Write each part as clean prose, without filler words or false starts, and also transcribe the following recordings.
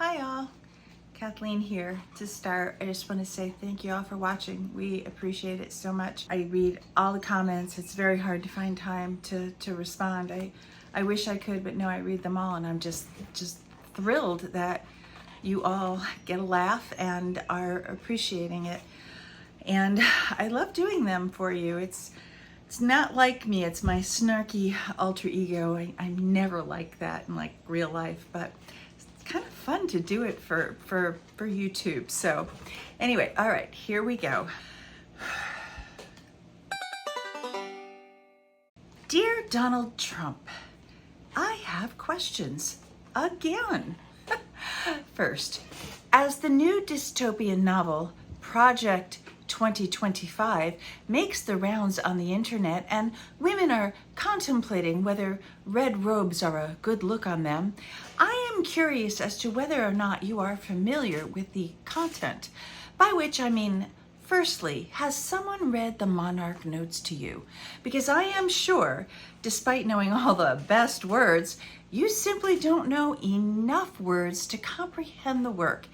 Hi all, Kathleen here. To start, I just want to say thank you all for watching. We appreciate it so much. I read all the comments. It's very hard to find time to respond. I wish I could, but no, I read them all, and I'm just thrilled that you all get a laugh and are appreciating it. And I love doing them for you. It's not like me. It's my snarky alter ego. I'm never like that in like real life, but kind of fun to do it for YouTube. So anyway, all right, here we go. Dear Donald Trump, I have questions again. First, as the new dystopian novel Project 2025 makes the rounds on the internet and women are contemplating whether red robes are a good look on them, I am curious as to whether or not you are familiar with the content. By which I mean, firstly, has someone read the Monarch Notes to you? Because I am sure, despite knowing all the best words, you simply don't know enough words to comprehend the work.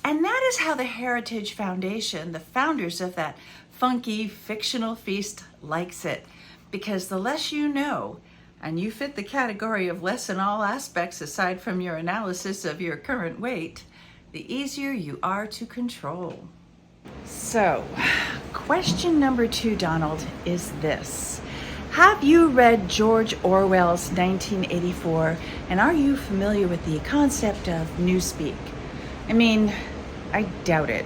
And that is how the Heritage Foundation, the founders of that funky fictional feast, likes it. Because the less you know, and you fit the category of less in all aspects aside from your analysis of your current weight, the easier you are to control. So, question number 2, Donald, is this. Have you read George Orwell's 1984, and are you familiar with the concept of newspeak? I mean, I doubt it,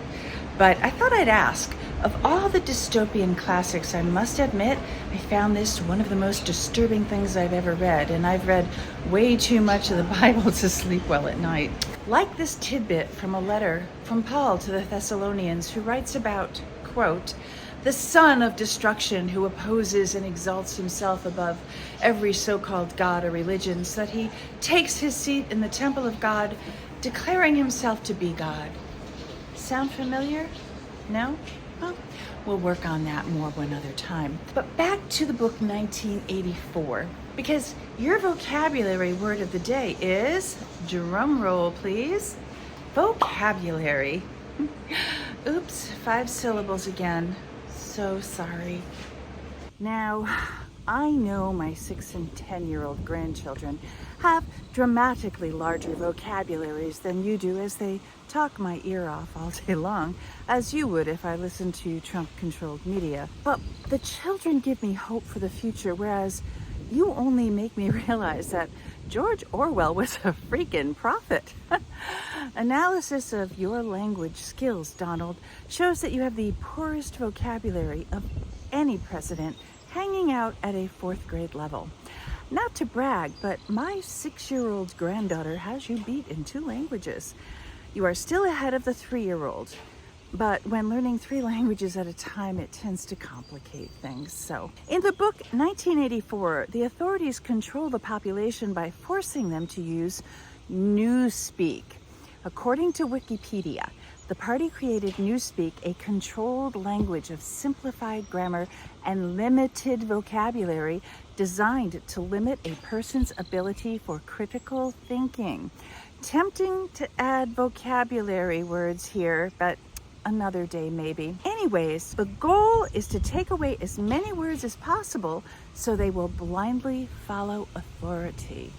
but I thought I'd ask. Of all the dystopian classics, I must admit, I found this one of the most disturbing things I've ever read, and I've read way too much of the Bible to sleep well at night. Like this tidbit from a letter from Paul to the Thessalonians, who writes about, quote, the son of destruction who opposes and exalts himself above every so-called God or religion, so that he takes his seat in the temple of God, declaring himself to be God. Sound familiar? No? Well, we'll work on that more one other time. But back to the book 1984, because your vocabulary word of the day is, drum roll please, vocabulary. Oops, 5 syllables again. So sorry. Now, I know my 6 and 10-year-old grandchildren have dramatically larger vocabularies than you do as they talk my ear off all day long, as you would if I listened to Trump-controlled media. But the children give me hope for the future, whereas you only make me realize that George Orwell was a freaking prophet. Analysis of your language skills, Donald, shows that you have the poorest vocabulary of any president hanging out at a 4th grade level. Not to brag, but my 6-year-old granddaughter has you beat in 2 languages. You are still ahead of the 3-year-old, but when learning 3 languages at a time, it tends to complicate things. So, in the book 1984, the authorities control the population by forcing them to use newspeak. According to Wikipedia, the party created newspeak, a controlled language of simplified grammar and limited vocabulary designed to limit a person's ability for critical thinking. Tempting to add vocabulary words here, but another day maybe. Anyways, the goal is to take away as many words as possible so they will blindly follow authority.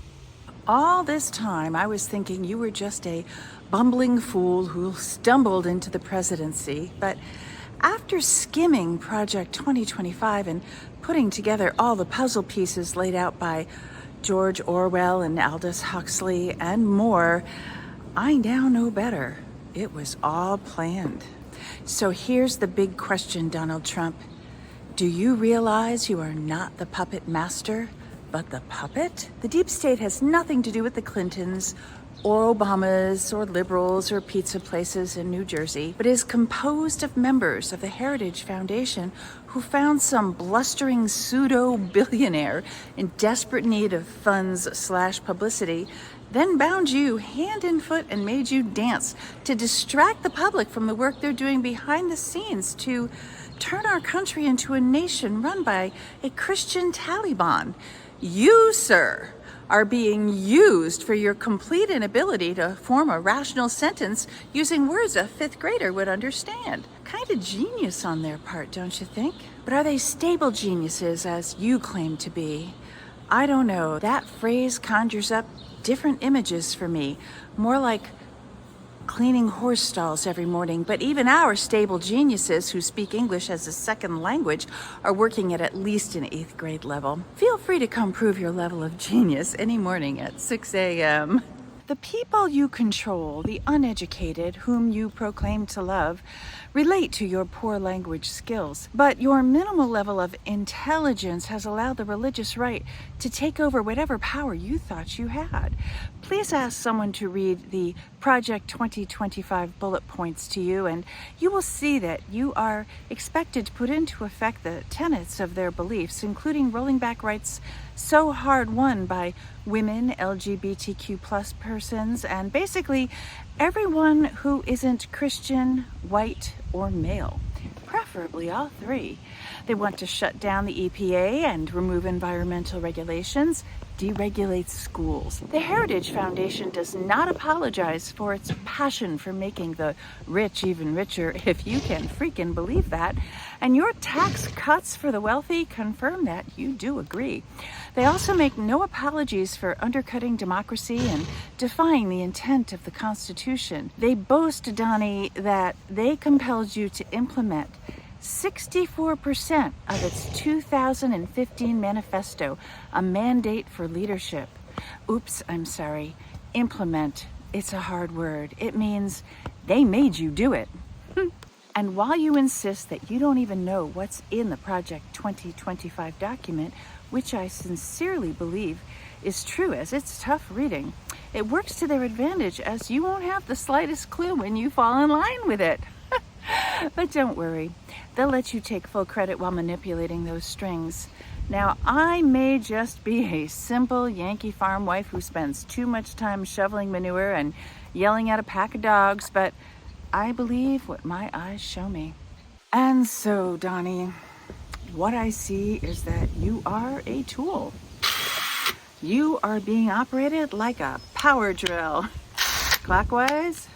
All this time, I was thinking you were just a bumbling fool who stumbled into the presidency, but after skimming Project 2025 and putting together all the puzzle pieces laid out by George Orwell and Aldous Huxley and more, I now know better. It was all planned. So here's the big question, Donald Trump. Do you realize you are not the puppet master, but the puppet? The deep state has nothing to do with the Clintons or Obamas or liberals or pizza places in New Jersey, but is composed of members of the Heritage Foundation who found some blustering pseudo-billionaire in desperate need of funds/publicity, then bound you hand and foot and made you dance to distract the public from the work they're doing behind the scenes to turn our country into a nation run by a Christian Taliban. You, sir, are being used for your complete inability to form a rational sentence using words a fifth grader would understand. Kind of genius on their part, don't you think? But are they stable geniuses as you claim to be? I don't know. That phrase conjures up different images for me. More like cleaning horse stalls every morning, but even our stable geniuses who speak English as a second language are working at least an 8th grade level. Feel free to come prove your level of genius any morning at 6 a.m. The people you control, the uneducated whom you proclaim to love, relate to your poor language skills. But your minimal level of intelligence has allowed the religious right to take over whatever power you thought you had. Please ask someone to read the Project 2025 bullet points to you, and you will see that you are expected to put into effect the tenets of their beliefs, including rolling back rights so hard won by women, LGBTQ plus persons, and basically everyone who isn't Christian, white, or male, preferably all three. They want to shut down the EPA and remove environmental regulations, deregulate schools. The Heritage Foundation does not apologize for its passion for making the rich even richer, if you can freaking believe that. And your tax cuts for the wealthy confirm that you do agree. They also make no apologies for undercutting democracy and defying the intent of the Constitution. They boast, Donny, that they compelled you to implement 64% of its 2015 manifesto, a mandate for leadership. Oops, I'm sorry. Implement. It's a hard word. It means they made you do it. And while you insist that you don't even know what's in the Project 2025 document, which I sincerely believe is true as it's tough reading, it works to their advantage as you won't have the slightest clue when you fall in line with it. But don't worry, they'll let you take full credit while manipulating those strings. Now, I may just be a simple Yankee farm wife who spends too much time shoveling manure and yelling at a pack of dogs, but I believe what my eyes show me. And so, Donny, what I see is that you are a tool. You are being operated like a power drill. Clockwise,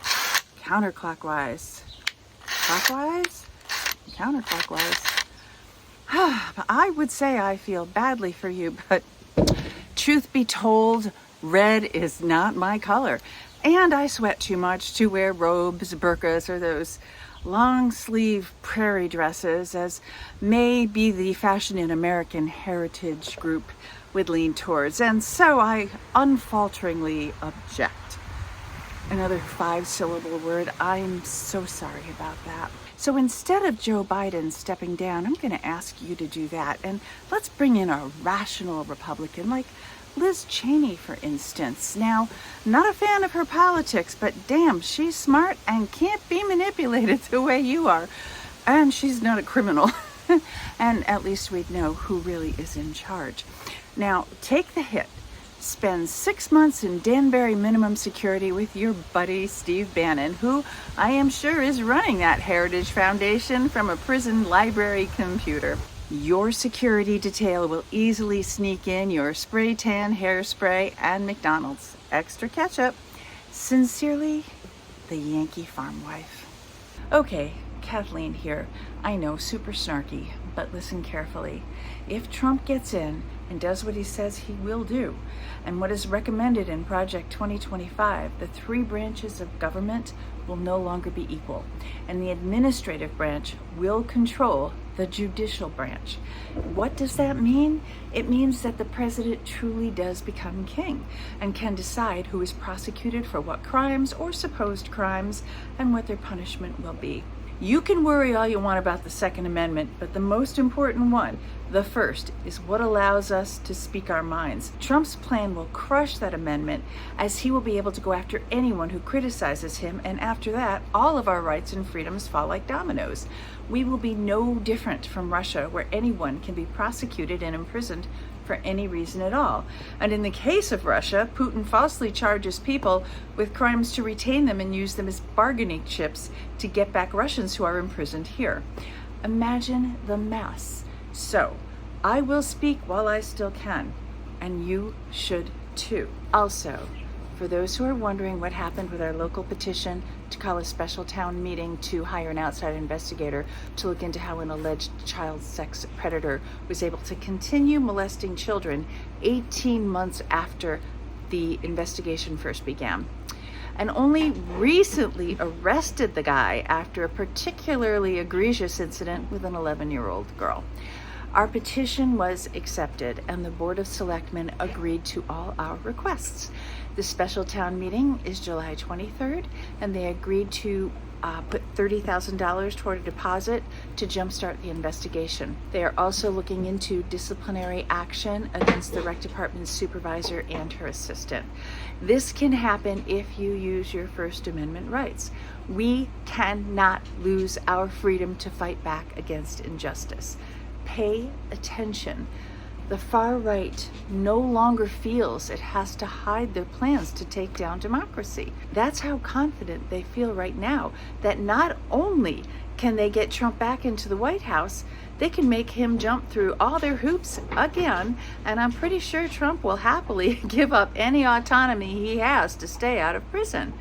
counterclockwise. Clockwise, counterclockwise. I would say I feel badly for you, but truth be told, red is not my color. And I sweat too much to wear robes, burqas, or those long sleeve prairie dresses, as may be the fashion in American Heritage Group would lean towards. And so I unfalteringly object. Another 5-syllable word. I'm so sorry about that. So instead of Joe Biden stepping down, I'm going to ask you to do that. And let's bring in a rational Republican like Liz Cheney, for instance. Now, not a fan of her politics, but damn, she's smart and can't be manipulated the way you are. And she's not a criminal. And at least we'd know who really is in charge. Now, take the hit. Spend 6 months in Danbury minimum security with your buddy Steve Bannon, who I am sure is running that Heritage Foundation from a prison library computer. Your security detail will easily sneak in your spray tan hairspray and McDonald's extra ketchup. Sincerely, the Yankee farm wife. Okay, Kathleen here. I know, super snarky, but listen carefully. If Trump gets in and does what he says he will do, and what is recommended in Project 2025, the 3 branches of government will no longer be equal, and the administrative branch will control the judicial branch. What does that mean? It means that the president truly does become king and can decide who is prosecuted for what crimes or supposed crimes and what their punishment will be. You can worry all you want about the Second Amendment, but the most important one, the first, is what allows us to speak our minds. Trump's plan will crush that amendment, as he will be able to go after anyone who criticizes him, and after that, all of our rights and freedoms fall like dominoes. We will be no different from Russia, where anyone can be prosecuted and imprisoned for any reason at all. And in the case of Russia, Putin falsely charges people with crimes to retain them and use them as bargaining chips to get back Russians who are imprisoned here. Imagine the mess. So, I will speak while I still can, and you should 2. Also, for those who are wondering what happened with our local petition to call a special town meeting to hire an outside investigator to look into how an alleged child sex predator was able to continue molesting children 18 months after the investigation first began, and only recently arrested the guy after a particularly egregious incident with an 11-year-old girl. Our petition was accepted, and the Board of Selectmen agreed to all our requests. The special town meeting is July 23rd, and they agreed to put $30,000 toward a deposit to jumpstart the investigation. They are also looking into disciplinary action against the rec department's supervisor and her assistant. This can happen if you use your First Amendment rights. We cannot lose our freedom to fight back against injustice. Pay attention. The far right no longer feels it has to hide their plans to take down democracy. That's how confident they feel right now, that not only can they get Trump back into the White House, they can make him jump through all their hoops again, and I'm pretty sure Trump will happily give up any autonomy he has to stay out of prison.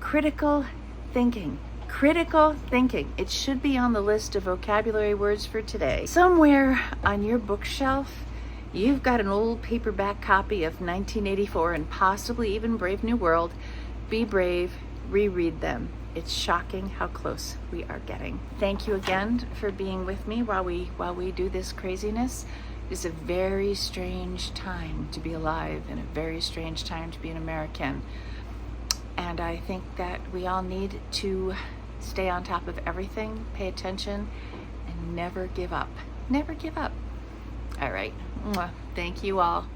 Critical thinking. Critical thinking. It should be on the list of vocabulary words for today. Somewhere on your bookshelf, you've got an old paperback copy of 1984 and possibly even Brave New World. Be brave, reread them. It's shocking how close we are getting. Thank you again for being with me while we do this craziness. It's a very strange time to be alive and a very strange time to be an American. And I think that we all need to stay on top of everything, pay attention, and never give up. Never give up. All right. Thank you all.